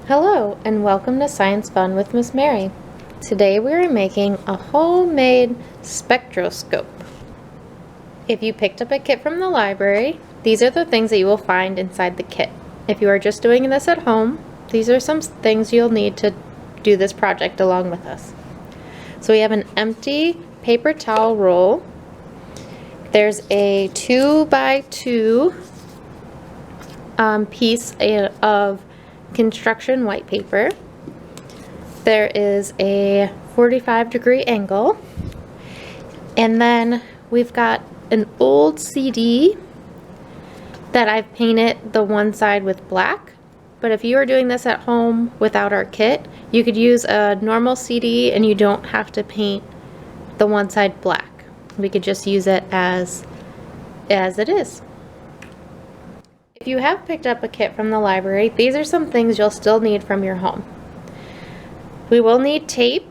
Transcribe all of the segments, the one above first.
Hello and welcome to Science Fun with Miss Mary. Today we are making a homemade spectroscope. If you picked up a kit from the library, these are the things that you will find inside the kit. If you are just doing this at home, these are some things you'll need to do this project along with us. So we have an empty paper towel roll. There's a 2x2 piece of construction white paper. There is a 45-degree angle, and then we've got an old CD that I've painted the one side with black. But if you are doing this at home without our kit, you could use a normal CD and you don't have to paint the one side black. We could just use it as it is. If you have picked up a kit from the library, these are some things you'll still need from your home. We will need tape.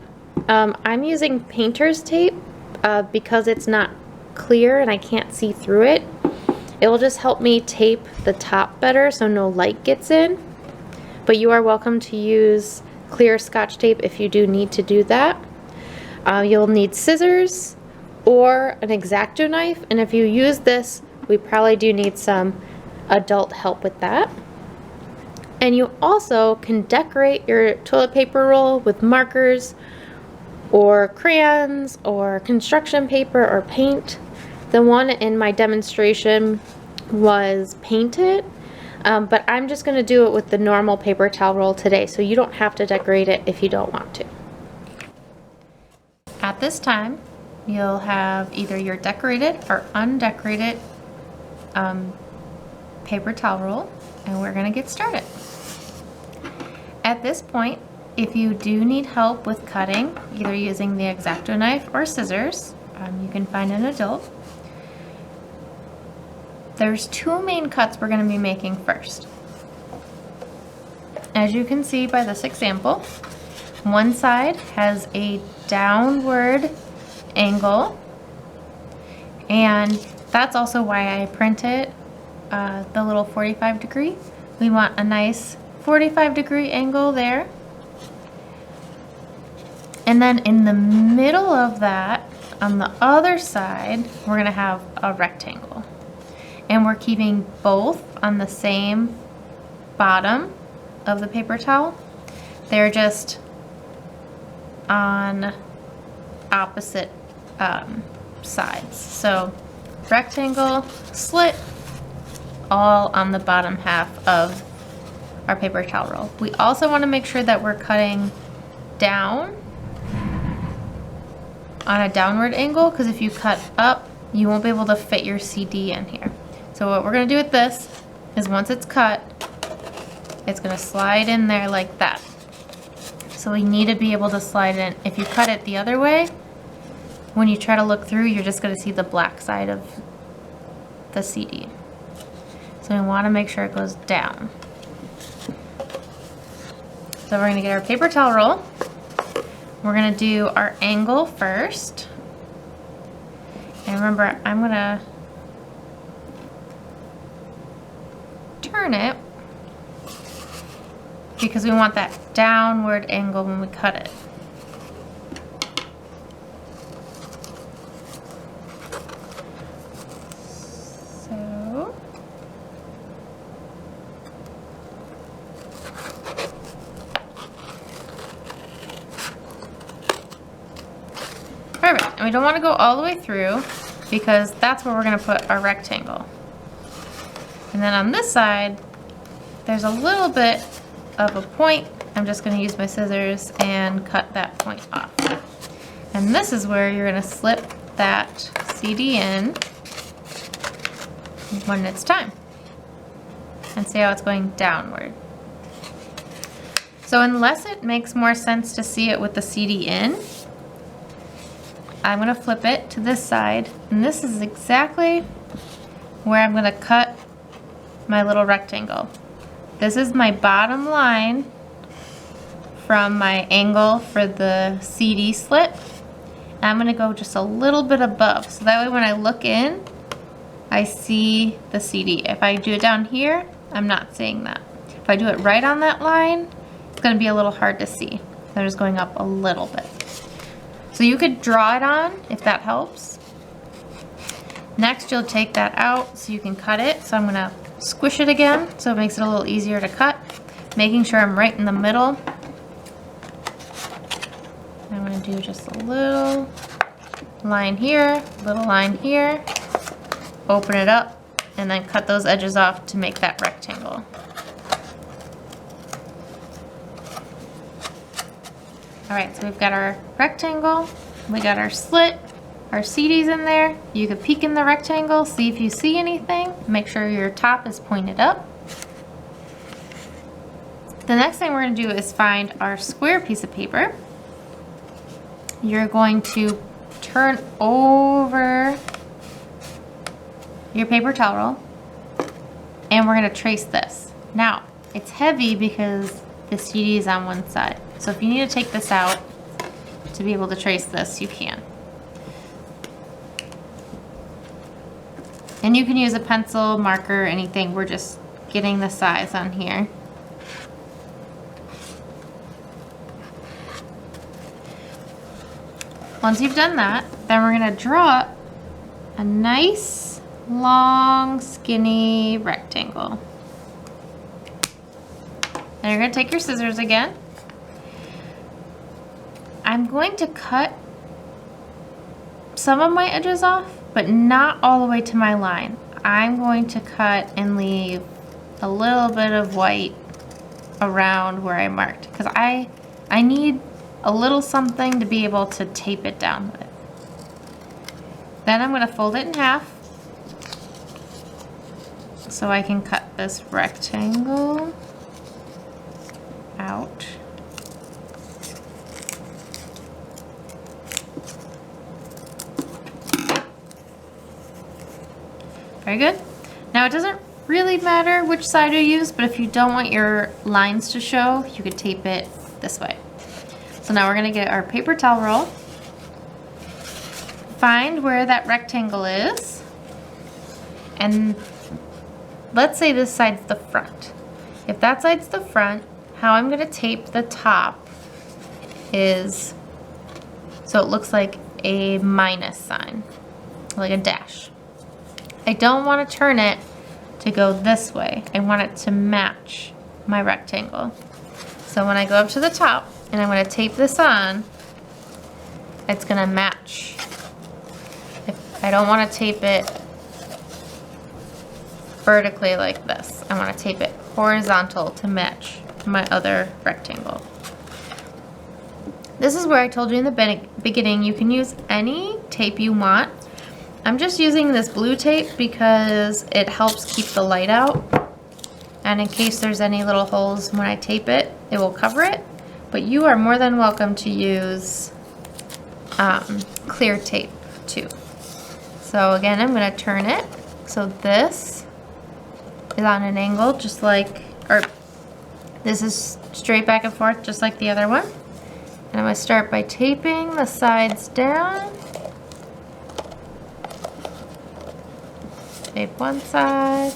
I'm using painter's tape because it's not clear and I can't see through it. It will just help me tape the top better so no light gets in. But you are welcome to use clear Scotch tape if you do need to do that. You'll need scissors or an Exacto knife, and if you use this, we probably do need some adult help with that. And you also can decorate your toilet paper roll with markers or crayons or construction paper or paint. The one in my demonstration was painted, but I'm just going to do it with the normal paper towel roll today, so you don't have to decorate it if you don't want to. At this time, you'll have either your decorated or undecorated paper towel roll, and we're going to get started. At this point, if you do need help with cutting, either using the Exacto knife or scissors, you can find an adult. There's two main cuts we're going to be making first. As you can see by this example, one side has a downward angle, and that's also why I printed the little 45-degree. We want a nice 45-degree angle there. And then in the middle of that, on the other side, we're going to have a rectangle. And we're keeping both on the same bottom of the paper towel. They're just on opposite sides. So rectangle, slit, all on the bottom half of our paper towel roll. We also want to make sure that we're cutting down on a downward angle, because if you cut up, you won't be able to fit your CD in here. So what we're going to do with this is once it's cut, it's going to slide in there like that. So we need to be able to slide in. If you cut it the other way, when you try to look through, you're just going to see the black side of the CD. So we want to make sure it goes down. So we're going to get our paper towel roll. We're going to do our angle first. And remember, I'm going to turn it because we want that downward angle when we cut it. Perfect, and we don't want to go all the way through because that's where we're going to put our rectangle. And then on this side, there's a little bit of a point. I'm just going to use my scissors and cut that point off. And this is where you're going to slip that CD in when it's time. And see how it's going downward. So unless it makes more sense to see it with the CD in, I'm going to flip it to this side, and this is exactly where I'm going to cut my little rectangle. This is my bottom line from my angle for the CD slit. And I'm going to go just a little bit above, so that way when I look in, I see the CD. If I do it down here, I'm not seeing that. If I do it right on that line, it's gonna be a little hard to see. They're just going up a little bit. So you could draw it on if that helps. Next, you'll take that out so you can cut it. So I'm gonna squish it again so it makes it a little easier to cut, making sure I'm right in the middle. I'm gonna do just a little line here, little line here, open it up, and then cut those edges off to make that rectangle. All right, so we've got our rectangle, we got our slit, our CDs in there. You could peek in the rectangle, see if you see anything. Make sure your top is pointed up. The next thing we're gonna do is find our square piece of paper. You're going to turn over your paper towel roll, and we're gonna trace this. Now, it's heavy because the CD is on one side. So if you need to take this out to be able to trace this, you can. And you can use a pencil, marker, anything. We're just getting the size on here. Once you've done that, then we're gonna draw a nice, long, skinny rectangle. Then you're gonna take your scissors again. I'm going to cut some of my edges off, but not all the way to my line. I'm going to cut and leave a little bit of white around where I marked, because I need a little something to be able to tape it down with. Then I'm gonna fold it in half so I can cut this rectangle out. Very good. Now it doesn't really matter which side you use, but if you don't want your lines to show, you could tape it this way. So now we're gonna get our paper towel roll, find where that rectangle is, and let's say this side's the front. If that side's the front, how I'm gonna tape the top is so it looks like a minus sign, like a dash. I don't want to turn it to go this way. I want it to match my rectangle. So when I go up to the top and I'm going to tape this on, it's going to match. If I don't want to tape it vertically like this. I want to tape it horizontal to match my other rectangle. This is where I told you in the beginning, you can use any tape you want. I'm just using this blue tape because it helps keep the light out. And in case there's any little holes when I tape it, it will cover it. But you are more than welcome to use clear tape too. So again, I'm gonna turn it. So this is on an angle just like, or this is straight back and forth just like the other one. And I'm gonna start by taping the sides down. Tape one side.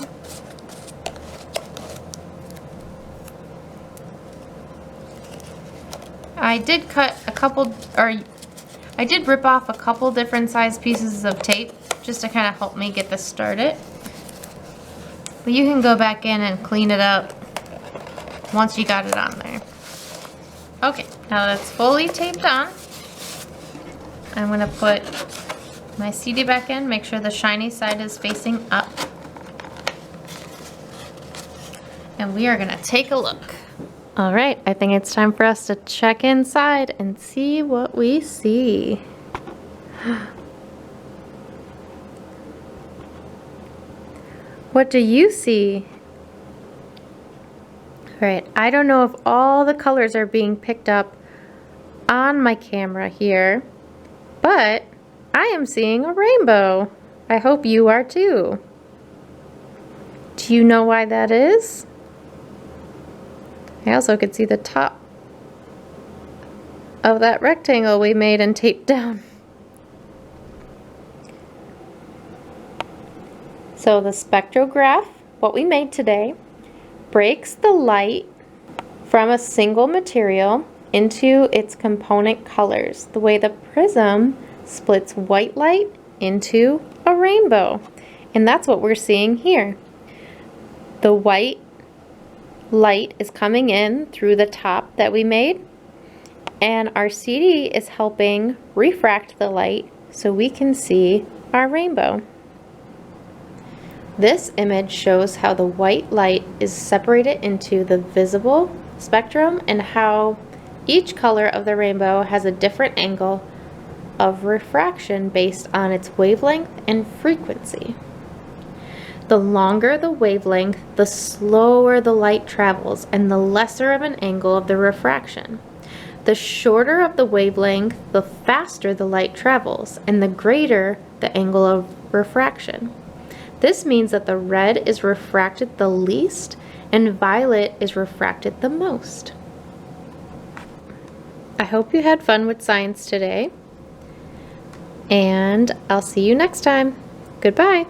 I did cut a couple, or I did rip off a couple different size pieces of tape just to kind of help me get this started. But you can go back in and clean it up once you got it on there. Okay, now that it's fully taped on, I'm gonna put my CD back in, make sure the shiny side is facing up. And we are gonna take a look. All right, I think it's time for us to check inside and see what we see. What do you see? All right, I don't know if all the colors are being picked up on my camera here, but I am seeing a rainbow. I hope you are too. Do you know why that is? I also could see the top of that rectangle we made and taped down. So the spectrograph, what we made today, breaks the light from a single material into its component colors, the way the prism splits white light into a rainbow. And that's what we're seeing here. The white light is coming in through the top that we made, and our CD is helping refract the light so we can see our rainbow. This image shows how the white light is separated into the visible spectrum and how each color of the rainbow has a different angle of refraction based on its wavelength and frequency. The longer the wavelength, the slower the light travels and the lesser of an angle of the refraction. The shorter of the wavelength, the faster the light travels and the greater the angle of refraction. This means that the red is refracted the least and violet is refracted the most. I hope you had fun with science today, and I'll see you next time. Goodbye.